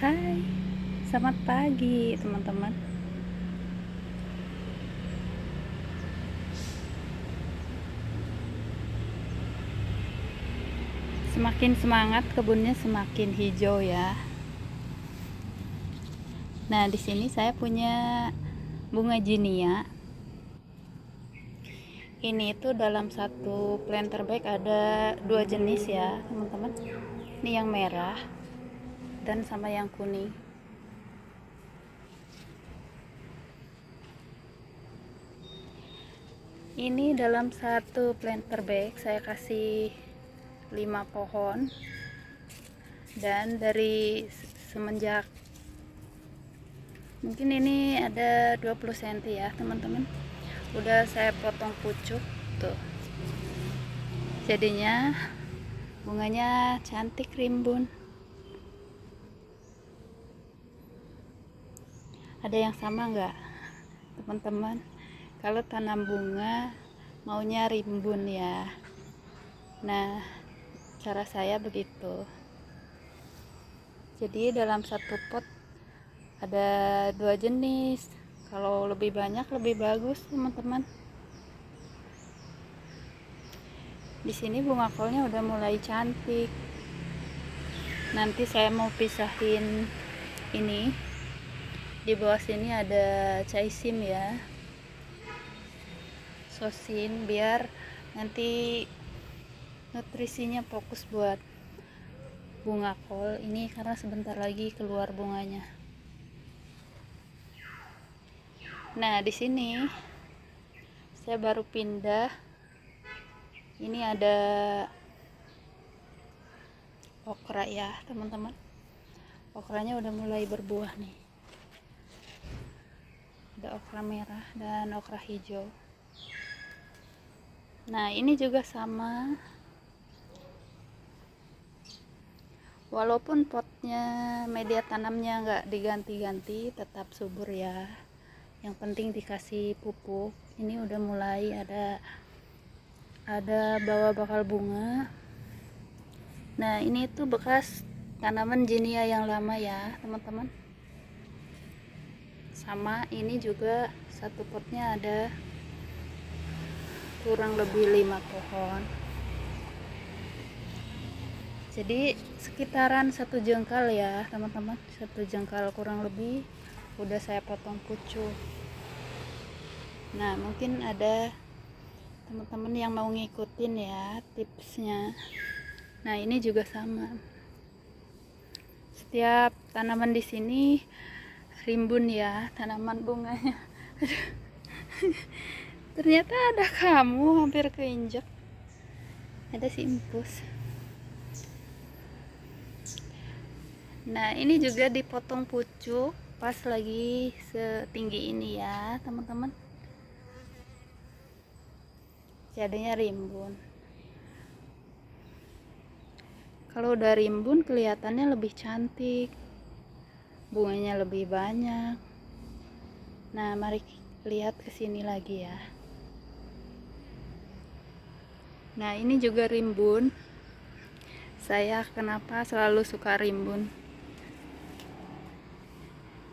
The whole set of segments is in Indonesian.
Hai, selamat pagi teman-teman. Semakin semangat kebunnya semakin hijau ya. Nah, di sini saya punya bunga jinia. Ini itu dalam satu planter bag ada dua jenis ya, teman-teman. Ini yang merah dan sama yang kuning. Ini dalam satu planter bag saya kasih 5 pohon. Dan dari semenjak mungkin ini ada 20 cm ya teman-teman, udah saya potong pucuk tuh, jadinya bunganya cantik rimbun. Ada yang sama nggak teman-teman? Kalau tanam bunga maunya rimbun ya. Nah, cara saya begitu. Jadi dalam satu pot ada dua jenis. Kalau lebih banyak lebih bagus teman-teman. Di sini bunga kolnya udah mulai cantik. Nanti saya mau pisahin ini. Di bawah sini ada caisim ya, sosin, biar nanti nutrisinya fokus buat bunga kol ini karena sebentar lagi keluar bunganya. Nah, di sini saya baru pindah. Ini ada okra ya, teman-teman. Okranya udah mulai berbuah nih. Ada okra merah dan okra hijau. Nah, ini juga sama. Walaupun potnya, media tanamnya nggak diganti-ganti, tetap subur ya. Yang penting dikasih pupuk. Ini udah mulai ada bawa bakal bunga. Nah, ini tuh bekas tanaman jinia yang lama ya teman-teman. Sama ini juga satu potnya ada kurang lebih 5 pohon. Jadi sekitaran satu jengkal ya teman-teman, satu jengkal kurang lebih udah saya potong pucuk. Nah, mungkin ada teman-teman yang mau ngikutin ya tipsnya. Nah, ini juga sama. Setiap tanaman di sini rimbun ya tanaman bunganya. Ternyata ada kamu, hampir keinjak. Ada si empus. Nah, ini juga dipotong pucuk pas lagi setinggi ini ya teman-teman, jadinya rimbun. Kalau udah rimbun kelihatannya lebih cantik, bunganya lebih banyak. Nah, mari lihat kesini lagi ya. Nah, ini juga rimbun. Saya kenapa selalu suka rimbun?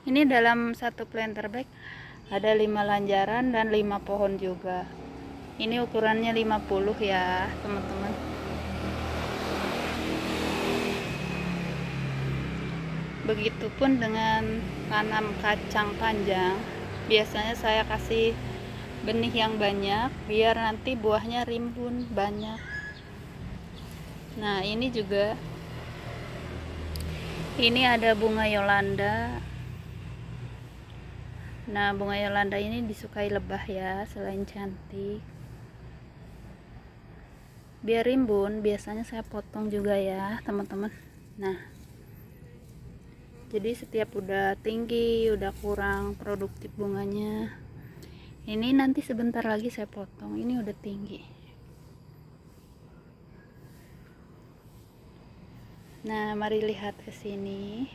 Ini dalam satu planter bag ada 5 lanjaran dan 5 pohon juga. Ini ukurannya 50 ya teman-teman. Begitupun dengan tanam kacang panjang, biasanya saya kasih benih yang banyak biar nanti buahnya rimbun banyak. Nah, ini juga, ini ada bunga Yolanda. Nah, bunga Yolanda ini disukai lebah ya, selain cantik. Biar rimbun biasanya saya potong juga ya teman-teman. Nah, jadi setiap udah tinggi, udah kurang produktif bunganya, ini nanti sebentar lagi saya potong. Ini udah tinggi. Nah, mari lihat ke sini.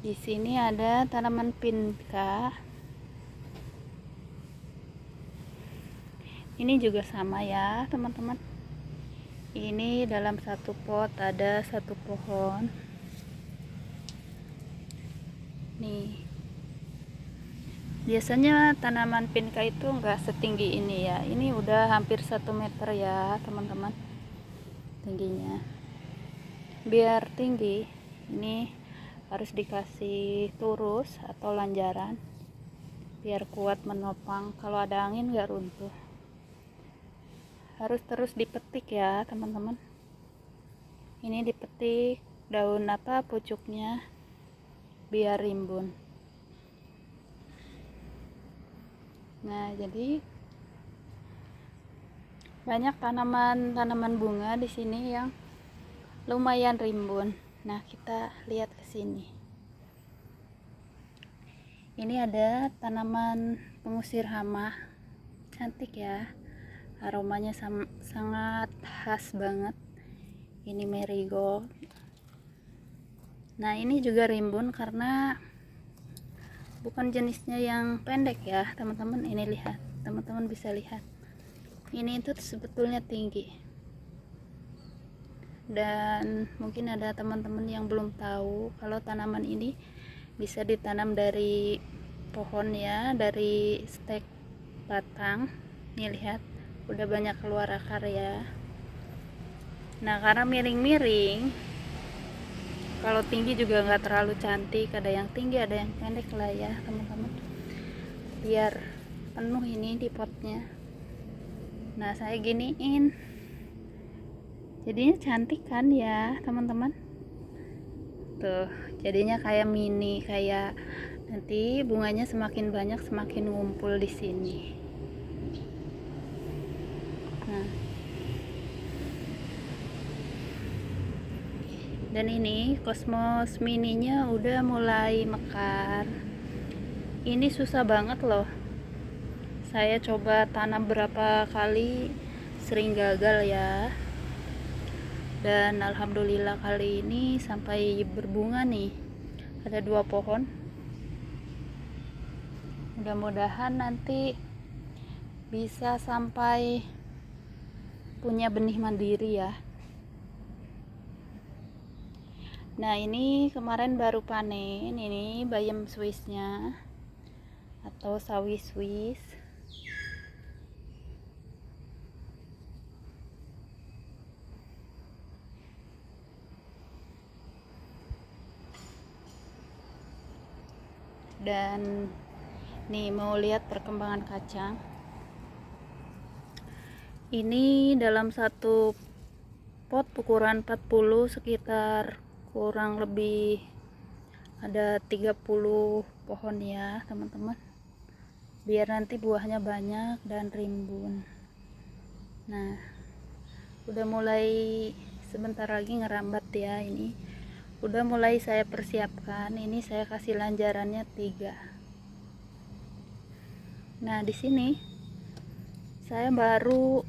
Di sini ada tanaman pinka. Ini juga sama ya, teman-teman. Ini dalam satu pot ada satu pohon nih. Biasanya tanaman pinka itu enggak setinggi ini ya. Ini udah hampir 1 meter ya teman-teman tingginya. Biar tinggi ini harus dikasih turus atau lanjaran biar kuat menopang. Kalau ada angin enggak runtuh. Harus terus dipetik ya teman-teman. Ini dipetik daun pucuknya biar rimbun. Nah, jadi banyak tanaman bunga di sini yang lumayan rimbun. Nah, kita lihat ke sini. Ini ada tanaman pengusir hama. Cantik ya. Aromanya sangat khas banget. Ini marigold. Nah, ini juga rimbun karena bukan jenisnya yang pendek ya teman-teman. Ini lihat, teman-teman bisa lihat ini itu sebetulnya tinggi. Dan mungkin ada teman-teman yang belum tahu kalau tanaman ini bisa ditanam dari pohon ya, dari stek batang. Nih lihat, udah banyak keluar akar ya. Nah, karena miring-miring, kalau tinggi juga nggak terlalu cantik, ada yang tinggi ada yang pendek lah ya teman-teman, biar penuh ini di potnya. Nah, saya giniin jadinya cantik kan ya teman-teman. Tuh jadinya kayak mini, kayak nanti bunganya semakin banyak semakin ngumpul di sini. Nah, dan ini cosmos mininya udah mulai mekar. Ini susah banget loh, saya coba tanam berapa kali sering gagal ya. Dan alhamdulillah kali ini sampai berbunga nih, ada 2 pohon. Mudah-mudahan nanti bisa sampai punya benih mandiri ya. Nah, ini kemarin baru panen, ini bayam Swissnya atau sawi Swiss. Dan nih mau lihat perkembangan kacang. Ini dalam satu pot ukuran 40 sekitar kurang lebih ada 30 pohon ya teman-teman, biar nanti buahnya banyak dan rimbun. Nah, udah mulai sebentar lagi ngerambat ya. Ini udah mulai saya persiapkan. Ini saya kasih lanjarannya 3. Nah, di sini saya baru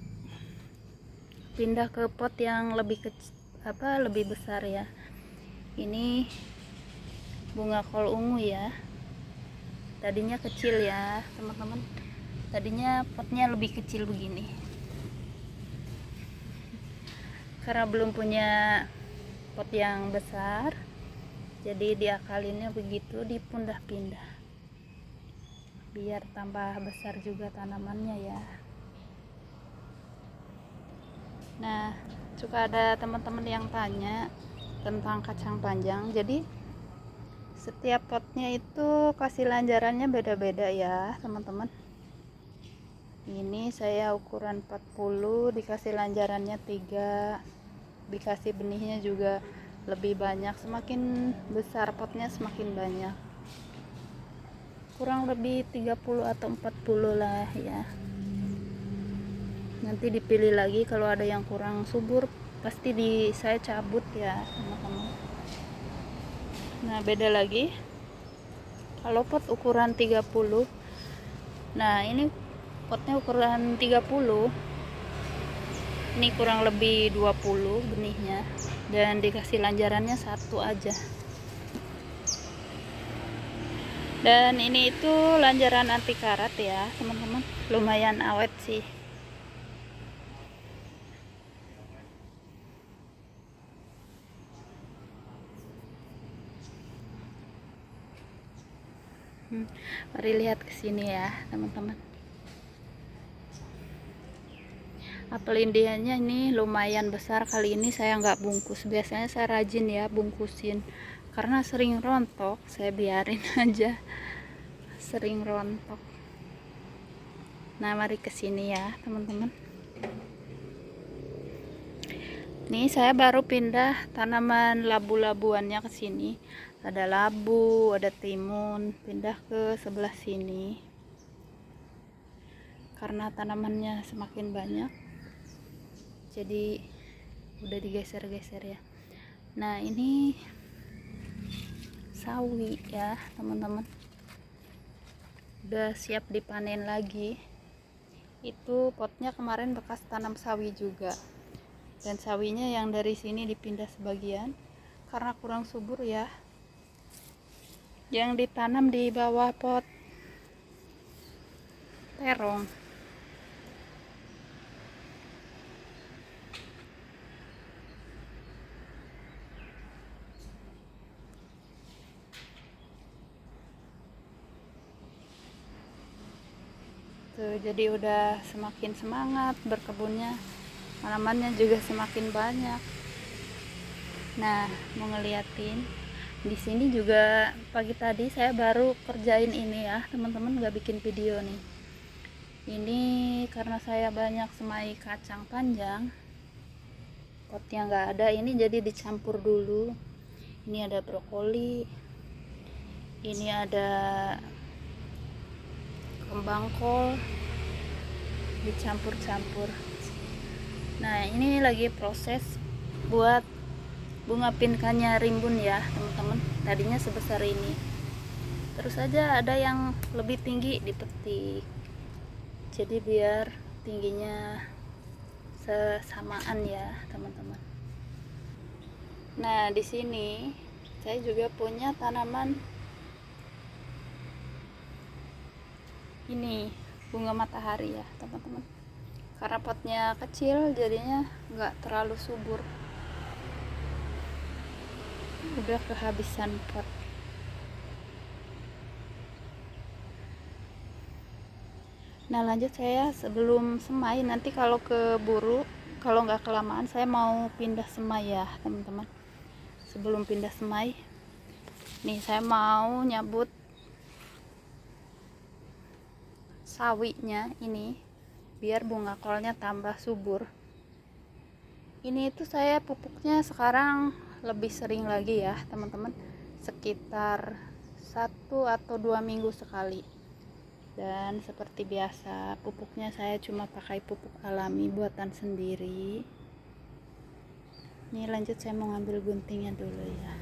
pindah ke pot yang lebih lebih besar ya. Ini bunga kol ungu ya. Tadinya kecil ya teman-teman, tadinya potnya lebih kecil begini karena belum punya pot yang besar, jadi diakalinnya begitu, dipindah-pindah biar tambah besar juga tanamannya ya. Nah, suka ada teman-teman yang tanya tentang kacang panjang. Jadi setiap potnya itu kasih lanjarannya beda-beda ya teman-teman. Ini saya ukuran 40, dikasih lanjarannya 3, dikasih benihnya juga lebih banyak. Semakin besar potnya semakin banyak, kurang lebih 30 atau 40 lah ya. Nanti dipilih lagi kalau ada yang kurang subur, pasti saya cabut ya teman-teman. Nah, beda lagi kalau pot ukuran 30. Nah, ini potnya ukuran 30, ini kurang lebih 20 benihnya, dan dikasih lanjarannya 1 aja. Dan ini itu lanjaran anti karat ya teman-teman, lumayan awet sih. Mari lihat ke sini ya teman-teman. Apel Indianya ini lumayan besar. Kali ini saya nggak bungkus, biasanya saya rajin ya bungkusin karena sering rontok. Saya biarin aja, sering rontok. Nah mari ke sini ya teman-teman. Nih saya baru pindah tanaman labu-labuannya ke sini. Ada labu, ada timun, pindah ke sebelah sini karena tanamannya semakin banyak, jadi udah digeser-geser ya. Nah ini sawi ya teman-teman, udah siap dipanen lagi. Itu potnya kemarin bekas tanam sawi juga, dan sawinya yang dari sini dipindah sebagian karena kurang subur ya, yang ditanam di bawah pot terong. Tuh, jadi udah semakin semangat berkebunnya, tanamannya juga semakin banyak. Nah mau ngeliatin di sini juga, pagi tadi saya baru kerjain ini ya teman-teman, nggak bikin video nih. Ini karena saya banyak semai kacang panjang, potnya nggak ada, ini jadi dicampur dulu. Ini ada brokoli, ini ada kembang kol, dicampur-campur. Nah ini lagi proses buat bunga pinkanya rimbun ya teman-teman. Tadinya sebesar ini, terus aja ada yang lebih tinggi dipetik, jadi biar tingginya sesamaan ya teman-teman. Nah di sini saya juga punya tanaman ini bunga matahari ya teman-teman. Karena potnya kecil jadinya nggak terlalu subur, udah kehabisan pot. Nah lanjut, saya sebelum semai, nanti kalau keburu, kalau nggak kelamaan, saya mau pindah semai ya teman-teman. Sebelum pindah semai nih, saya mau nyabut sawinya ini biar bunga kolnya tambah subur. Ini itu saya pupuknya sekarang lebih sering lagi ya teman-teman, sekitar 1 atau 2 minggu sekali. Dan seperti biasa pupuknya saya cuma pakai pupuk alami buatan sendiri. Ini lanjut, saya mau ngambil guntingnya dulu ya.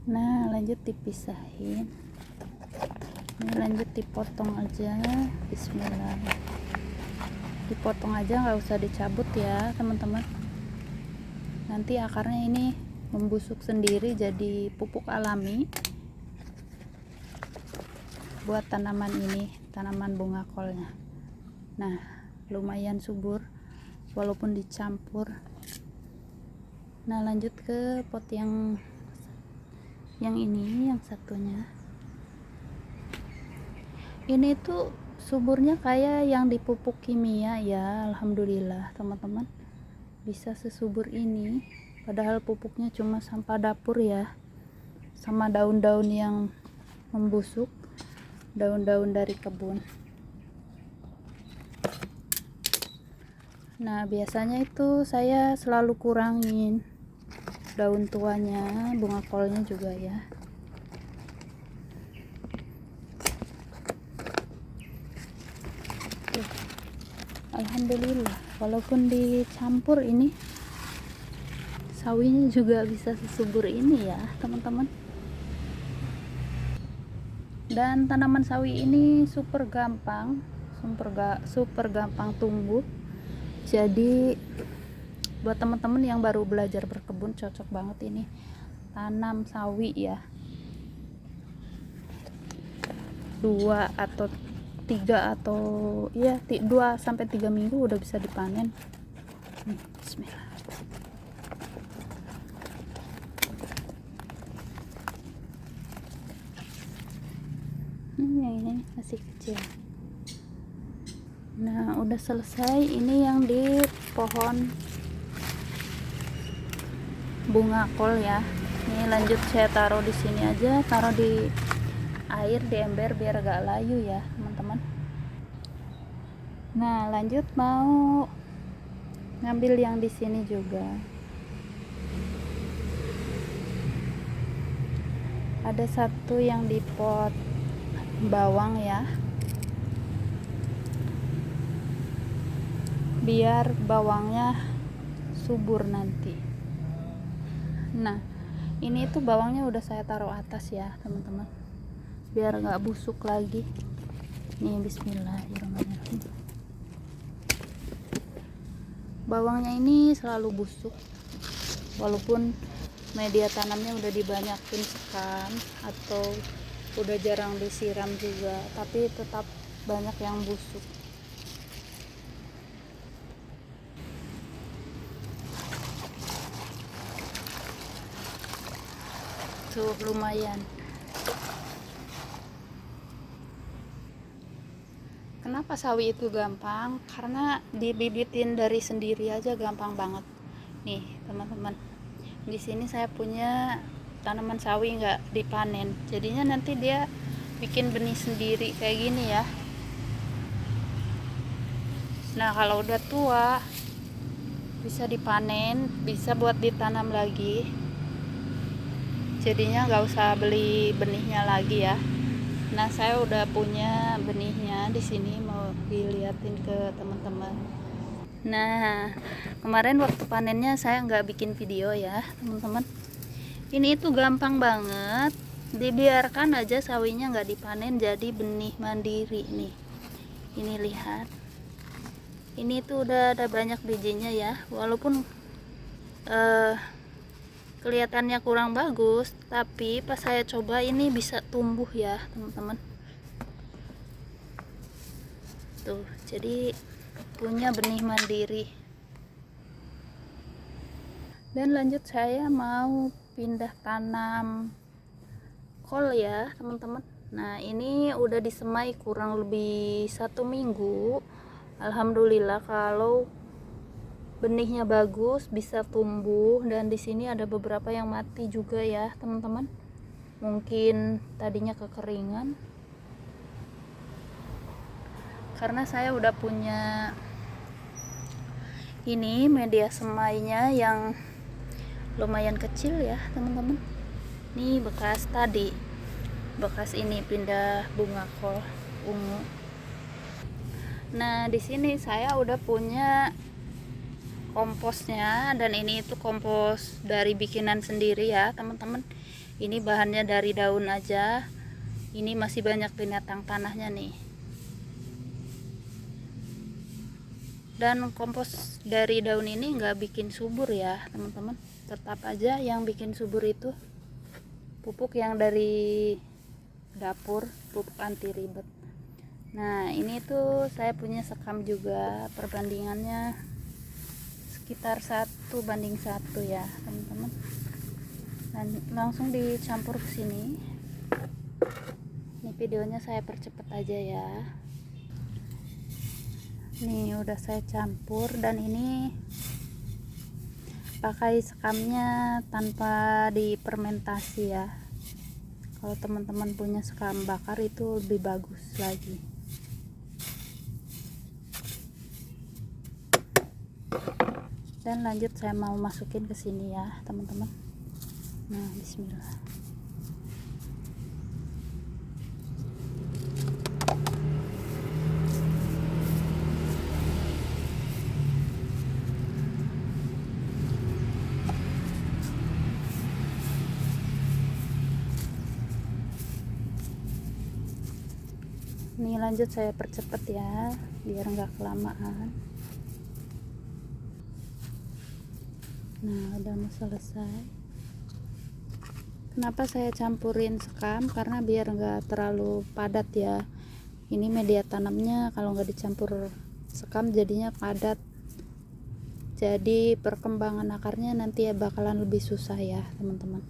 Nah lanjut dipisahin, ini lanjut dipotong aja. Bismillah, dipotong aja, nggak usah dicabut ya teman-teman. Nanti akarnya ini membusuk sendiri jadi pupuk alami buat tanaman ini, tanaman bunga kolnya. Nah lumayan subur walaupun dicampur. Nah lanjut ke pot yang ini, yang satunya ini tuh suburnya kayak yang dipupuk kimia ya. Alhamdulillah teman-teman bisa sesubur ini, padahal pupuknya cuma sampah dapur ya, sama daun-daun yang membusuk, daun-daun dari kebun. Nah biasanya itu saya selalu kurangin daun tuanya, bunga kolnya juga ya. Alhamdulillah walaupun dicampur ini, sawinya juga bisa sesubur ini ya teman-teman. Dan tanaman sawi ini super gampang tumbuh. Jadi buat teman-teman yang baru belajar berkebun cocok banget ini tanam sawi ya. 2 atau 3 atau ya 2 sampai 3 minggu udah bisa dipanen. Bismillah. ini masih kecil. Nah, udah selesai. Ini yang di pohon bunga kol ya. Ini lanjut saya taruh di sini aja, taruh di air di ember biar gak layu ya teman-teman. Nah, lanjut mau ngambil yang di sini juga. Ada satu yang di pot bawang ya, biar bawangnya subur nanti. Nah, ini tuh bawangnya udah saya taruh atas ya teman-teman, biar nggak busuk lagi. Nih, bismillahirrahmanirrahim. Bawangnya ini selalu busuk, walaupun media tanamnya udah dibanyakin sekam atau udah jarang disiram juga, tapi tetap banyak yang busuk. Tuh lumayan. Kenapa sawi itu gampang? Karena dibibitin dari sendiri aja gampang banget. Nih teman-teman, di sini saya punya tanaman sawi nggak dipanen, jadinya nanti dia bikin benih sendiri kayak gini ya. Nah, kalau udah tua bisa dipanen, bisa buat ditanam lagi, jadinya nggak usah beli benihnya lagi ya. Nah, saya udah punya benihnya di sini, mau diliatin ke teman-teman. Nah, kemarin waktu panennya saya nggak bikin video ya teman-teman. Ini itu gampang banget, dibiarkan aja sawinya nggak dipanen jadi benih mandiri nih. Ini lihat, ini tuh udah ada banyak bijinya ya, walaupun kelihatannya kurang bagus, tapi pas saya coba ini bisa tumbuh ya teman-teman. Tuh, jadi punya benih mandiri. Dan lanjut saya mau pindah tanam kol ya teman-teman. Nah, ini udah disemai kurang lebih 1 minggu. Alhamdulillah kalau benihnya bagus, bisa tumbuh. Dan di sini ada beberapa yang mati juga ya teman-teman, mungkin tadinya kekeringan. Karena saya udah punya ini media semainya yang lumayan kecil ya teman-teman. Ini bekas tadi, bekas ini pindah bunga kol ungu. Nah, di sini saya udah punya komposnya, dan ini itu kompos dari bikinan sendiri ya teman-teman. Ini bahannya dari daun aja. Ini masih banyak binatang tanahnya nih. Dan kompos dari daun ini nggak bikin subur ya teman-teman. Tetap aja yang bikin subur itu pupuk yang dari dapur, pupuk anti ribet. Nah, ini tuh saya punya sekam juga, perbandingannya sekitar 1:1 ya teman-teman. Dan langsung dicampur ke sini. Ini videonya saya percepat aja ya. Nih udah saya campur, dan ini pakai sekamnya tanpa difermentasi ya. Kalau teman-teman punya sekam bakar itu lebih bagus lagi. Dan lanjut saya mau masukin ke sini ya teman-teman. Nah, bismillah. Ini lanjut saya percepat ya biar nggak kelamaan. Nah, udah mau selesai. Kenapa saya campurin sekam? Karena biar nggak terlalu padat ya. Ini media tanamnya kalau nggak dicampur sekam jadinya padat. Jadi perkembangan akarnya nanti ya bakalan lebih susah ya teman-teman.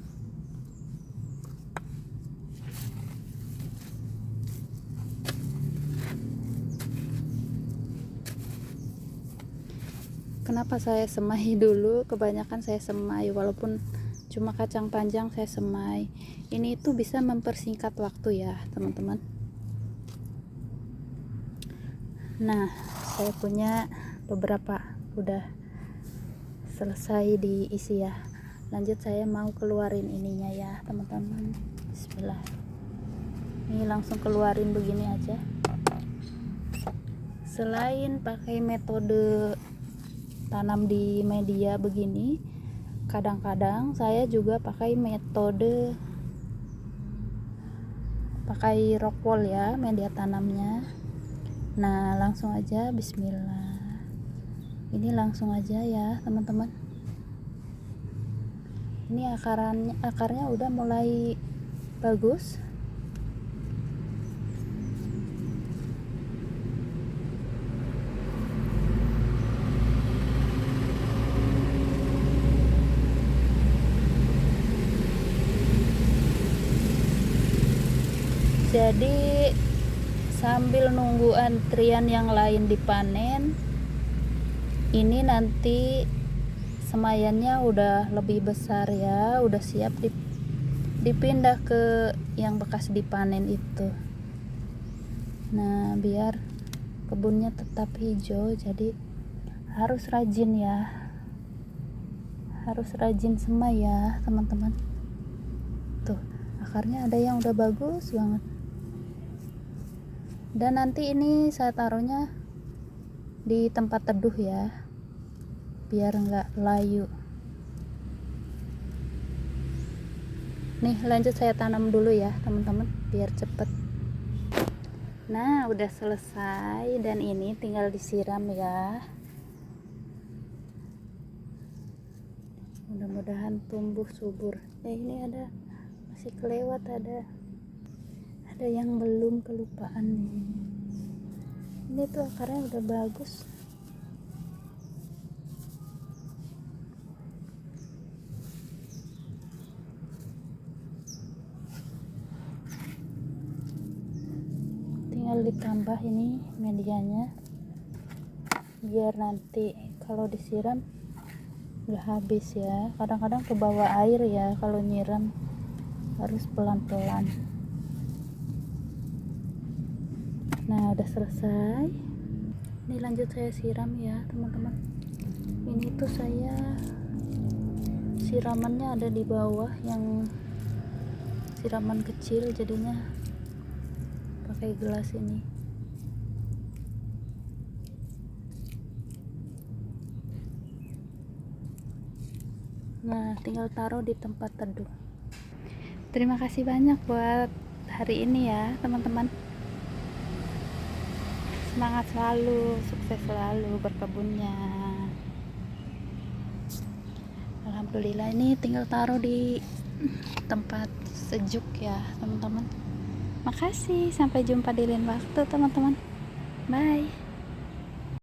kenapa saya semai dulu, kebanyakan saya semai, walaupun cuma kacang panjang saya semai. Ini itu bisa mempersingkat waktu ya teman-teman. Nah, saya punya beberapa udah selesai diisi ya. Lanjut saya mau keluarin ininya ya teman-teman. Bismillah. Ini langsung keluarin begini aja. Selain pakai metode tanam di media begini, kadang-kadang saya juga pakai metode pakai rock wool ya, media tanamnya. Nah, langsung aja bismillah. Ini langsung aja ya teman-teman. Ini akarnya udah mulai bagus. Jadi sambil nunggu antrian yang lain dipanen, ini nanti semayannya udah lebih besar ya, udah siap dipindah ke yang bekas dipanen itu. Nah, biar kebunnya tetap hijau, jadi harus rajin ya, harus rajin semai ya teman-teman. Tuh, akarnya ada yang udah bagus banget. Dan nanti ini saya taruhnya di tempat teduh ya, biar nggak layu. Nih, lanjut saya tanam dulu ya teman-teman, biar cepet. Nah, udah selesai dan ini tinggal disiram ya. Mudah-mudahan tumbuh subur. Ini ada masih kelewat, ada yang belum kelupaan nih. Ini tuh akarnya udah bagus. Tinggal ditambah ini medianya, biar nanti kalau disiram nggak habis ya. Kadang-kadang ke bawah air ya kalau nyiram, harus pelan-pelan. Nah, udah selesai. Ini lanjut saya siram ya teman-teman. Ini tuh saya siramannya ada di bawah, yang siraman kecil, jadinya pakai gelas ini. Nah, tinggal taruh di tempat teduh. Terima kasih banyak buat hari ini ya teman-teman. Semangat selalu, sukses selalu berkebunnya. Alhamdulillah, ini tinggal taruh di tempat sejuk ya teman-teman. Makasih, sampai jumpa di lain waktu teman-teman. Bye.